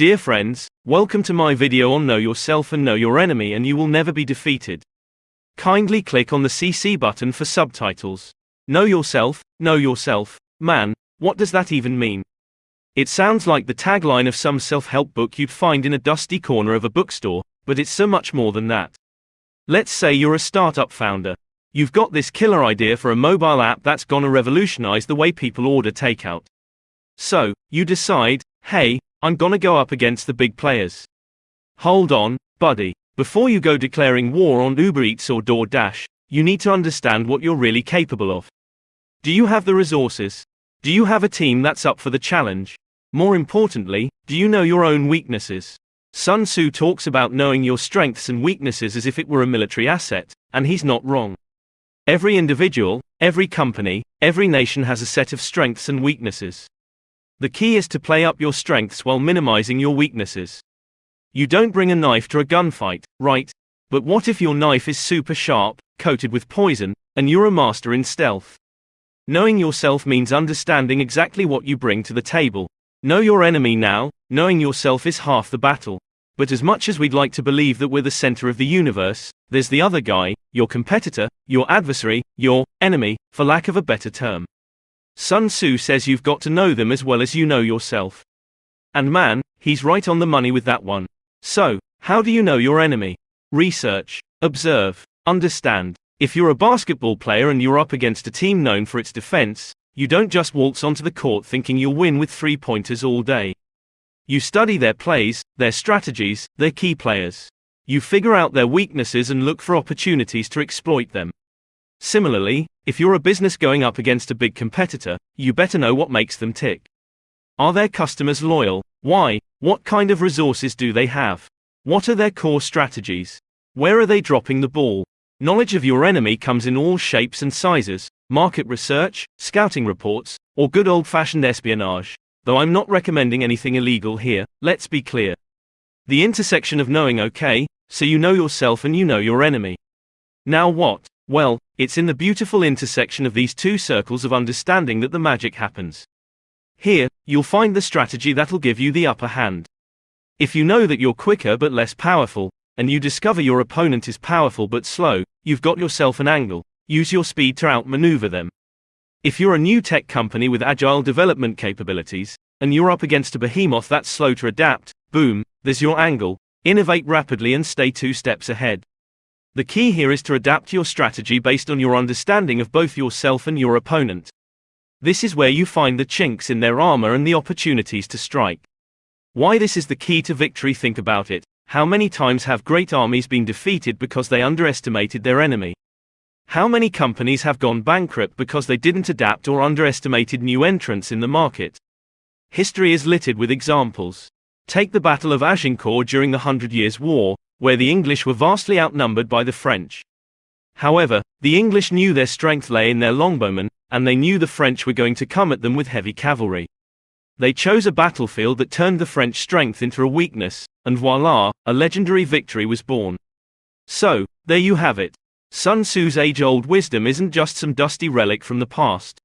Dear friends, welcome to my video on Know Yourself and Know Your Enemy and you will never be defeated. Kindly click on the CC button for subtitles. Know yourself, man, what does that even mean? It sounds like the tagline of some self-help book you'd find in a dusty corner of a bookstore, but it's so much more than that. Let's say you're a startup founder. You've got this killer idea for a mobile app that's gonna revolutionize the way people order takeout. So, you decide, hey, I'm gonna go up against the big players. Hold on, buddy. Before you go declaring war on Uber Eats or DoorDash, you need to understand what you're really capable of. Do you have the resources? Do you have a team that's up for the challenge? More importantly, do you know your own weaknesses? Sun Tzu talks about knowing your strengths and weaknesses as if it were a military asset, and he's not wrong. Every individual, every company, every nation has a set of strengths and weaknesses. The key is to play up your strengths while minimizing your weaknesses. You don't bring a knife to a gunfight, right? But what if your knife is super sharp, coated with poison, and you're a master in stealth? Knowing yourself means understanding exactly what you bring to the table. Know your enemy now. Knowing yourself is half the battle. But as much as we'd like to believe that we're the center of the universe, there's the other guy, your competitor, your adversary, your enemy, for lack of a better term. Sun Tzu says you've got to know them as well as you know yourself. And man, he's right on the money with that one. So, how do you know your enemy? Research, observe, understand. If you're a basketball player and you're up against a team known for its defense, you don't just waltz onto the court thinking you'll win with three-pointers all day. You study their plays, their strategies, their key players. You figure out their weaknesses and look for opportunities to exploit them. Similarly, if you're a business going up against a big competitor, you better know what makes them tick. Are their customers loyal? Why? What kind of resources do they have? What are their core strategies? Where are they dropping the ball? Knowledge of your enemy comes in all shapes and sizes: market research, scouting reports, or good old-fashioned espionage. Though I'm not recommending anything illegal here, let's be clear. The intersection of knowing okay, so you know yourself and you know your enemy. Now what? Well, it's in the beautiful intersection of these two circles of understanding that the magic happens. Here, you'll find the strategy that'll give you the upper hand. If you know that you're quicker but less powerful, and you discover your opponent is powerful but slow, you've got yourself an angle. Use your speed to outmaneuver them. If you're a new tech company with agile development capabilities, and you're up against a behemoth that's slow to adapt, boom, there's your angle. Innovate rapidly and stay 2 steps ahead. The key here is to adapt your strategy based on your understanding of both yourself and your opponent. This is where you find the chinks in their armor and the opportunities to strike. Why this is the key to victory? Think about it. How many times have great armies been defeated because they underestimated their enemy? How many companies have gone bankrupt because they didn't adapt or underestimated new entrants in the market? History is littered with examples. Take the Battle of Agincourt during the 100 Years' War, where the English were vastly outnumbered by the French. However, the English knew their strength lay in their longbowmen, and they knew the French were going to come at them with heavy cavalry. They chose a battlefield that turned the French strength into a weakness, and voila, a legendary victory was born. So, there you have it. Sun Tzu's age-old wisdom isn't just some dusty relic from the past.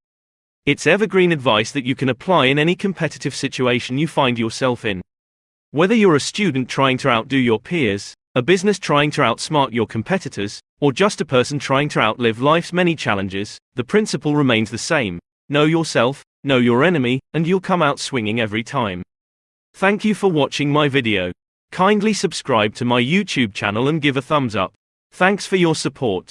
It's evergreen advice that you can apply in any competitive situation you find yourself in. Whether you're a student trying to outdo your peers, a business trying to outsmart your competitors, or just a person trying to outlive life's many challenges, the principle remains the same. Know yourself, know your enemy, and you'll come out swinging every time. Thank you for watching my video. Kindly subscribe to my YouTube channel and give a thumbs up. Thanks for your support.